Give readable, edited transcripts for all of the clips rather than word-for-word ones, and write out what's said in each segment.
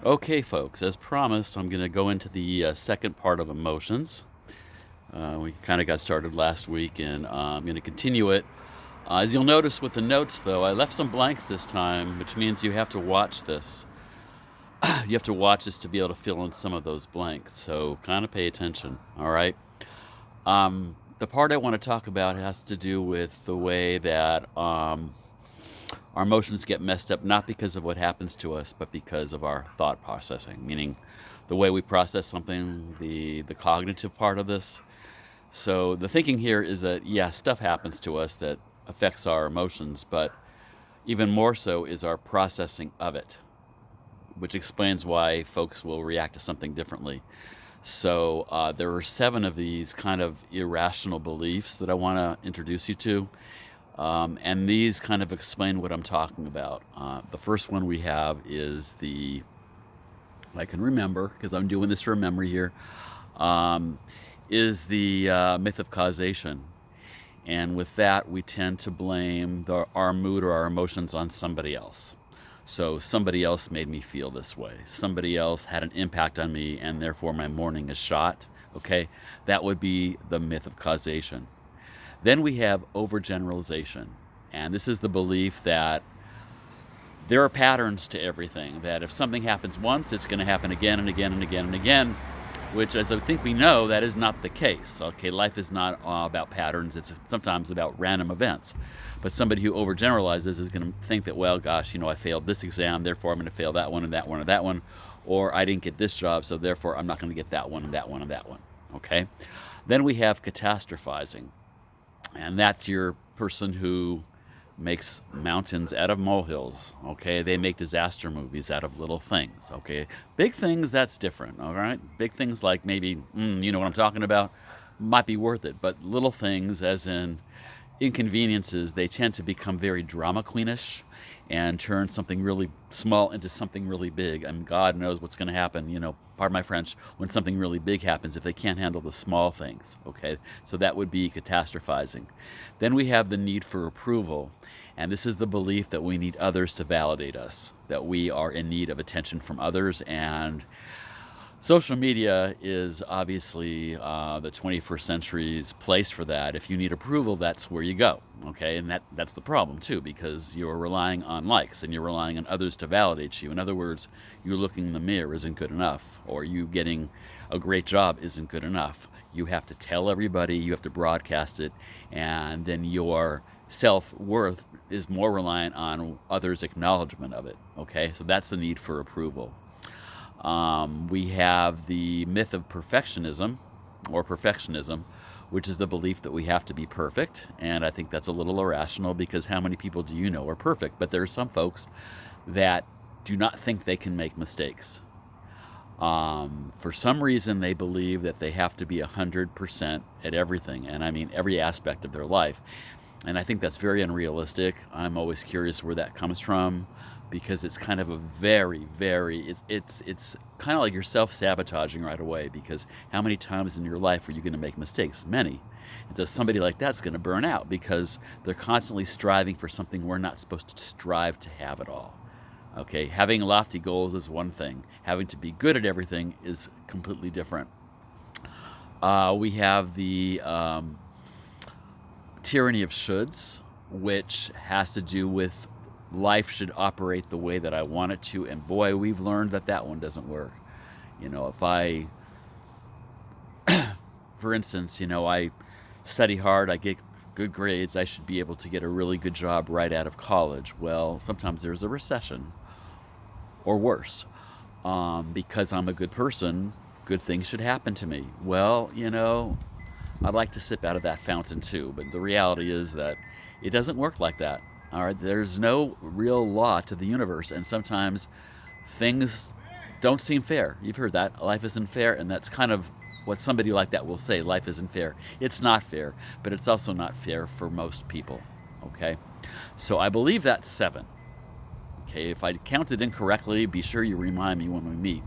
Okay, folks, as promised, I'm going to go into the second part of emotions. We kind of got started last week, and I'm going to continue it. As you'll notice with the notes, though, I left some blanks this time, which means you have to watch this. You have to watch this to be able to fill in some of those blanks, so kind of pay attention, all right? The part I want to talk about has to do with the way that our emotions get messed up, not because of what happens to us, but because of our thought processing, meaning the way we process something, the cognitive part of this. So the thinking here is that, yeah, stuff happens to us that affects our emotions, but even more so is our processing of it, which explains why folks will react to something differently. So there are 7 of these kind of irrational beliefs that I want to introduce you to. And these kind of explain what I'm talking about. The first one we have is I can remember, because I'm doing this from memory here, um, is the myth of causation. And with that, we tend to blame our mood or our emotions on somebody else. So somebody else made me feel this way. Somebody else had an impact on me, and therefore my morning is shot. Okay, that would be the myth of causation. Then we have overgeneralization. And this is the belief that there are patterns to everything, that if something happens once, it's going to happen again and again and again and again, which, as I think we know, that is not the case. Okay, life is not about patterns, it's sometimes about random events. But somebody who overgeneralizes is going to think that, well, gosh, I failed this exam, therefore I'm going to fail that one and that one and that one, or I didn't get this job, so therefore I'm not going to get that one and that one and that one. Okay? Then we have catastrophizing, and that's your person who makes mountains out of molehills. Okay, they make disaster movies out of little things. Okay, big things, that's different. All right, big things like maybe you know what I'm talking about, might be worth it, but little things, as in inconveniences, they tend to become very drama queenish and turn something really small into something really big. And God knows what's going to happen, pardon my French, when something really big happens if they can't handle the small things. Okay, so that would be catastrophizing. Then we have the need for approval. And this is the belief that we need others to validate us, that we are in need of attention from others. And social media is obviously the 21st century's place for that. If you need approval, that's where you go. Okay, and that's the problem too, because you're relying on likes and you're relying on others to validate you. In other words, you looking in the mirror isn't good enough, or you getting a great job isn't good enough. You have to tell everybody, you have to broadcast it, and then your self worth is more reliant on others' acknowledgement of it. Okay, so that's the need for approval. We have the myth of perfectionism, which is the belief that we have to be perfect. And I think that's a little irrational, because how many people do you know are perfect? But there are some folks that do not think they can make mistakes. For some reason, they believe that they have to be 100% at everything. And I mean, every aspect of their life. And I think that's very unrealistic. I'm always curious where that comes from, because it's kind of a very it's kind of like you're self-sabotaging right away, because how many times in your life are you going to make mistakes? Many. And so somebody like that's going to burn out, because they're constantly striving for something we're not supposed to strive to have at all. Okay, having lofty goals is one thing. Having to be good at everything is completely different. We have the tyranny of shoulds, which has to do with life should operate the way that I want it to. And boy, we've learned that that one doesn't work. If for instance, I study hard, I get good grades, I should be able to get a really good job right out of college. Well, sometimes there's a recession, or worse. Because I'm a good person, good things should happen to me. Well, I'd like to sip out of that fountain too, but the reality is that it doesn't work like that. All right, there's no real law to the universe, and sometimes things don't seem fair. You've heard that life isn't fair, and that's kind of what somebody like that will say. Life isn't fair. It's not fair, but it's also not fair for most people. Okay, so I believe that's 7. Okay, if I counted incorrectly, be sure you remind me when we meet.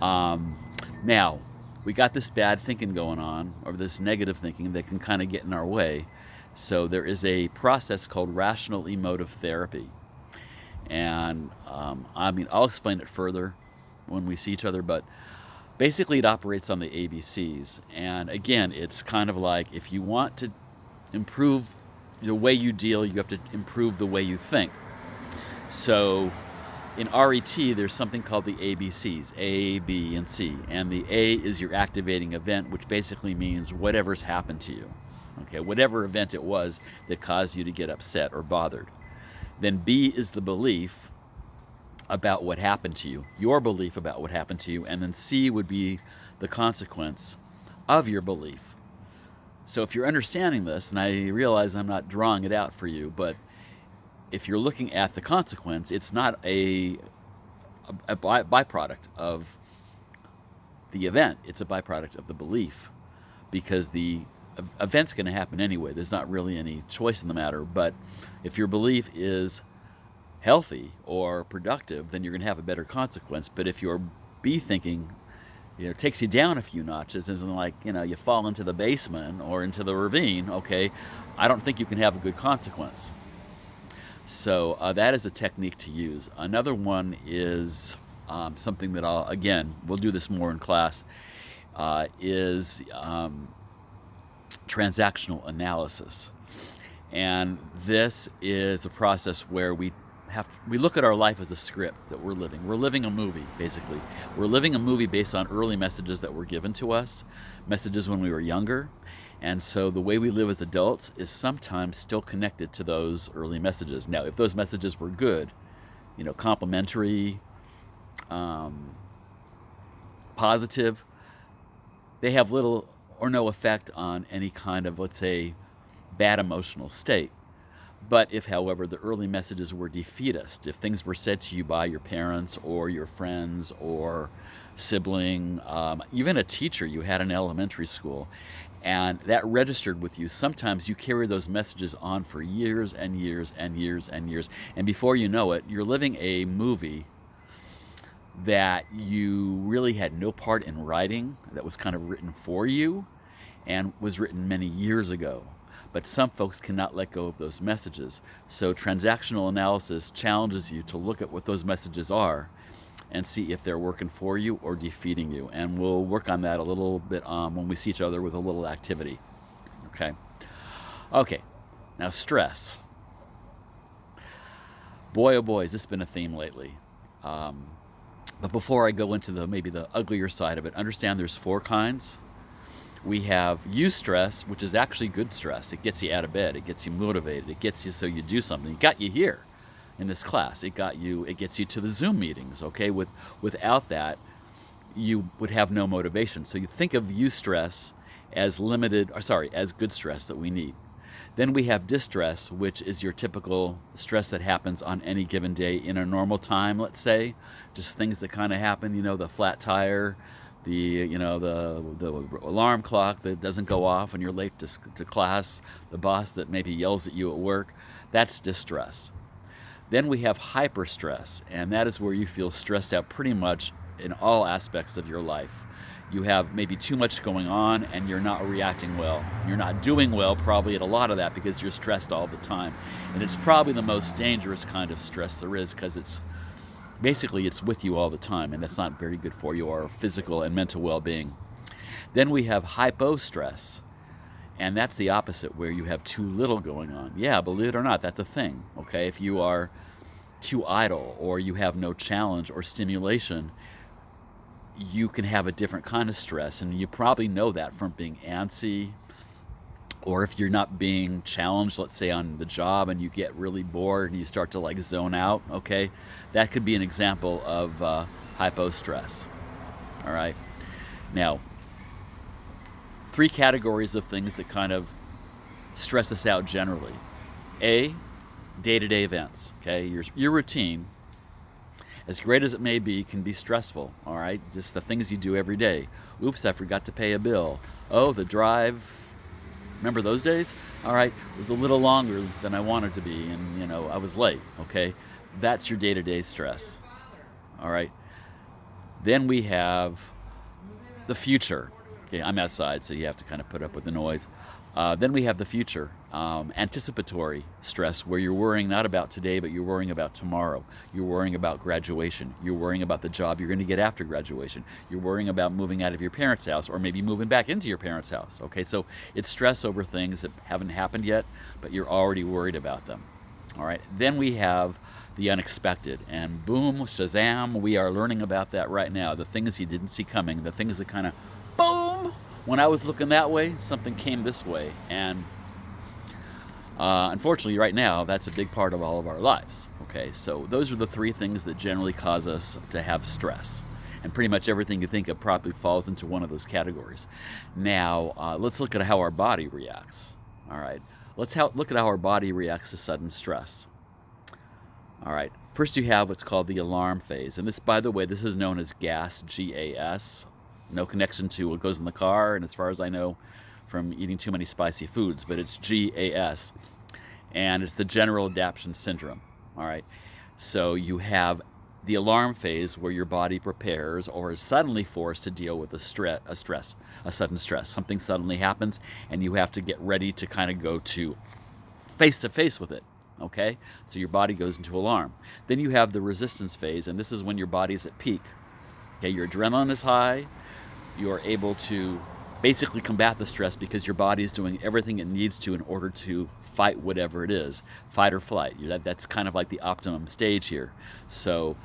Um, Now, we got this bad thinking going on, or this negative thinking that can kind of get in our way. So there is a process called rational emotive therapy. And I mean, I'll explain it further. when we see each other, but basically it operates on the ABCs. And again, it's kind of like if you want to improve the way you deal, you have to improve the way you think. So in RET, there's something called the ABCs, A, B, and C. And the A is your activating event, which basically means whatever's happened to you. Okay, whatever event it was that caused you to get upset or bothered. Then B is the belief about what happened to you, your belief about what happened to you. And then C would be the consequence of your belief. So if you're understanding this, and I realize I'm not drawing it out for you, but if you're looking at the consequence, it's not a byproduct of the event. It's a byproduct of the belief, because the event's going to happen anyway. There's not really any choice in the matter. But if your belief is healthy or productive, then you're going to have a better consequence. But if your B thinking, takes you down a few notches, isn't like, you fall into the basement or into the ravine, okay, I don't think you can have a good consequence. So that is a technique to use. Another one is something that we'll do this more in class, is transactional analysis. And this is a process where we look at our life as a script that we're living. We're living a movie, basically. We're living a movie based on early messages that were given to us, messages when we were younger. And so the way we live as adults is sometimes still connected to those early messages. Now, if those messages were good, complimentary, positive, they have little or no effect on any kind of, let's say, bad emotional state. But if, however, the early messages were defeatist, if things were said to you by your parents or your friends or sibling, even a teacher you had in elementary school, and that registered with you, sometimes you carry those messages on for years and years and years and years. And before you know it, you're living a movie that you really had no part in writing, that was kind of written for you and was written many years ago. But some folks cannot let go of those messages. So transactional analysis challenges you to look at what those messages are and see if they're working for you or defeating you. And we'll work on that a little bit when we see each other with a little activity. Okay, now stress. Boy, oh boy, has this been a theme lately. But before I go into maybe the uglier side of it, understand there's 4 kinds. We have eustress, which is actually good stress. It gets you out of bed. It gets you motivated. It gets you so you do something. It got you here in this class. It gets you to the Zoom meetings, okay? Without that, you would have no motivation. So you think of eustress as as good stress that we need. Then we have distress, which is your typical stress that happens on any given day in a normal time, let's say. Just things that kind of happen, the flat tire, the alarm clock that doesn't go off when you're late to class, the boss that maybe yells at you at work. That's distress. Then we have hyperstress, and that is where you feel stressed out pretty much in all aspects of your life. You have maybe too much going on and you're not reacting well. You're not doing well probably at a lot of that because you're stressed all the time. And it's probably the most dangerous kind of stress there is, because it's with you all the time, and that's not very good for your physical and mental well-being. Then we have hypostress, and that's the opposite, where you have too little going on. Yeah, believe it or not, that's a thing, okay? If you are too idle or you have no challenge or stimulation, you can have a different kind of stress, and you probably know that from being antsy, or if you're not being challenged, let's say on the job, and you get really bored and you start to zone out, okay? That could be an example of hypostress, all right? Now, 3 categories of things that kind of stress us out generally. A, day-to-day events, okay? Your routine, as great as it may be, can be stressful, all right? Just the things you do every day. Oops, I forgot to pay a bill. Oh, the drive, remember those days? All right, it was a little longer than I wanted to be, and I was late, okay? That's your day-to-day stress, all right? Then we have the future. Okay, I'm outside, so you have to kind of put up with the noise. Then we have the future. anticipatory stress, where you're worrying not about today, but you're worrying about tomorrow. You're worrying about graduation. You're worrying about the job you're going to get after graduation. You're worrying about moving out of your parents' house, or maybe moving back into your parents' house. Okay, so it's stress over things that haven't happened yet, but you're already worried about them. All right, then we have the unexpected, and boom, shazam, we are learning about that right now. The things you didn't see coming, the things that kind of, boom, when I was looking that way, something came this way. And unfortunately, right now, that's a big part of all of our lives. Okay, so those are the three things that generally cause us to have stress. And pretty much everything you think of probably falls into one of those categories. Now, let's look at how our body reacts. All right, let's look at how our body reacts to sudden stress. All right, first you have what's called the alarm phase. And this, by the way, this is known as GAS, G-A-S. No connection to what goes in the car, and as far as I know, from eating too many spicy foods, but it's GAS. And it's the general adaptation syndrome. All right, so you have the alarm phase where your body prepares or is suddenly forced to deal with a sudden stress. Something suddenly happens, and you have to get ready to kind of go to face with it. Okay, so your body goes into alarm. Then you have the resistance phase, and this is when your body's at peak. Okay, your adrenaline is high. You're able to basically combat the stress because your body is doing everything it needs to in order to fight whatever it is, fight or flight. That's kind of like the optimum stage here. So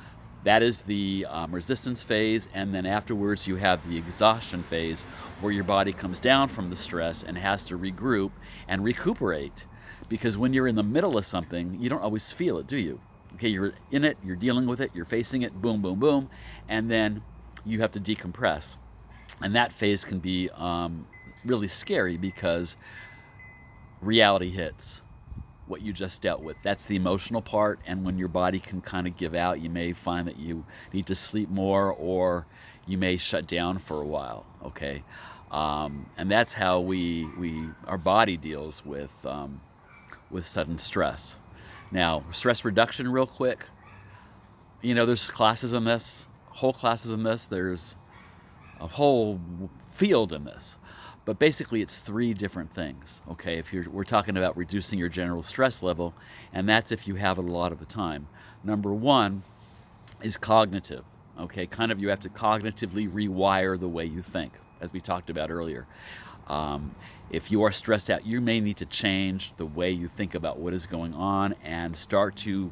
that is the resistance phase, and then afterwards you have the exhaustion phase, where your body comes down from the stress and has to regroup and recuperate. Because when you're in the middle of something, you don't always feel it, do you? Okay, you're in it, you're dealing with it, you're facing it, boom, boom, boom, and then you have to decompress. And that phase can be really scary because reality hits what you just dealt with. That's the emotional part, and when your body can kind of give out, you may find that you need to sleep more, or you may shut down for a while, okay? And that's how our body deals with sudden stress. Now, stress reduction real quick. There's classes in this, whole classes in this. There's a whole field in this. But basically, it's three different things, okay? We're talking about reducing your general stress level, and that's if you have it a lot of the time. Number one is cognitive, okay? Kind of you have to cognitively rewire the way you think, as we talked about earlier. If you are stressed out, you may need to change the way you think about what is going on and start to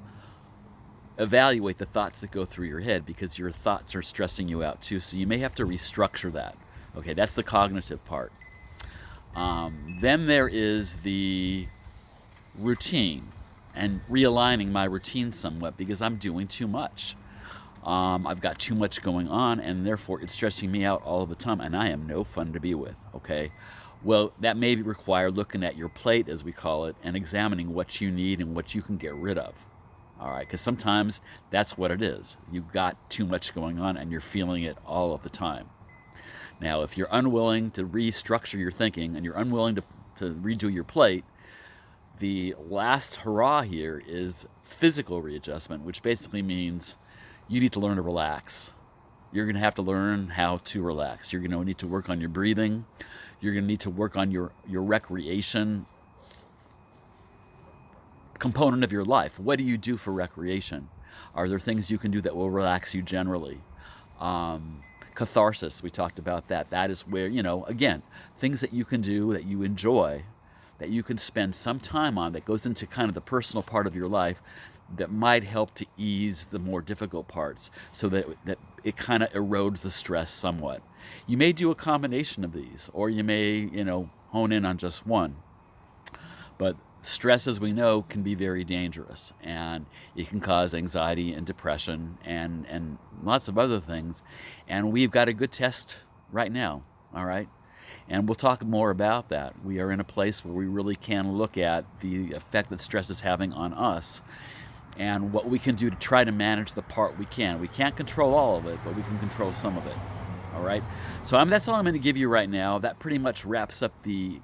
evaluate the thoughts that go through your head, because your thoughts are stressing you out too. So you may have to restructure that. Okay, that's the cognitive part. Then there is the routine, and realigning my routine somewhat because I'm doing too much. I've got too much going on, and therefore it's stressing me out all of the time, and I am no fun to be with, okay? Well, that may require looking at your plate, as we call it, and examining what you need and what you can get rid of, all right? Because sometimes that's what it is. You've got too much going on, and you're feeling it all of the time. Now, if you're unwilling to restructure your thinking, and you're unwilling to redo your plate, the last hurrah here is physical readjustment, which basically means you need to learn to relax. You're going to have to learn how to relax. You're going to need to work on your breathing. You're going to need to work on your recreation component of your life. What do you do for recreation? Are there things you can do that will relax you generally? Catharsis, we talked about that. That is where, again, things that you can do that you enjoy, that you can spend some time on, that goes into kind of the personal part of your life, that might help to ease the more difficult parts, so that it kind of erodes the stress somewhat. You may do a combination of these, or you may, hone in on just one. But stress, as we know, can be very dangerous, and it can cause anxiety and depression and lots of other things. And we've got a good test right now, all right? And we'll talk more about that. We are in a place where we really can look at the effect that stress is having on us, and what we can do to try to manage the part we can. We can't control all of it, but we can control some of it, all right? So that's all I'm going to give you right now. That pretty much wraps up the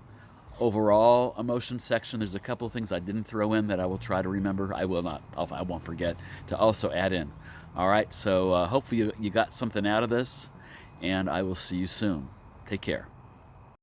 overall emotion section. There's a couple of things I didn't throw in that I will try to remember. I will not. I won't forget to also add in. All right, so hopefully you got something out of this, and I will see you soon. Take care.